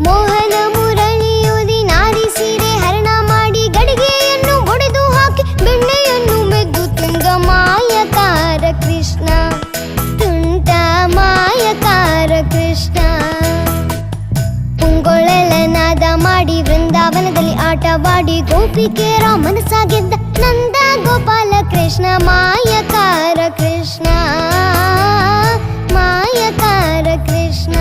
ಮೋಹನ ಮುರಳಿಯುದಿ ನಾರಿ ಸೀರೆ ಹರಣ ಮಾಡಿ ಗಡಿಗೆಯನ್ನು ಒಡೆದು ಹಾಕಿ ಬೆಣ್ಣೆಯನ್ನು ಮೆದ್ದು ತುಂಗ ಮಾಯಕಾರ ಕೃಷ್ಣ, ತುಂಟ ಮಾಯಕಾರ ಕೃಷ್ಣ. ಪುಂಗೊಳೆಲ ನಾದ ಮಾಡಿ ವೃಂದಾವನದಲ್ಲಿ ಆಟವಾಡಿ ಗೋಪಿಕೆಯರ ಮನಸ್ಸಾಗಿದ್ದ ನಂದ ಗೋಪಾಲ ಕೃಷ್ಣ ಮಾಯಕಾರ ಕೃಷ್ಣ, ಮಾಯಕಾರ ಕೃಷ್ಣ.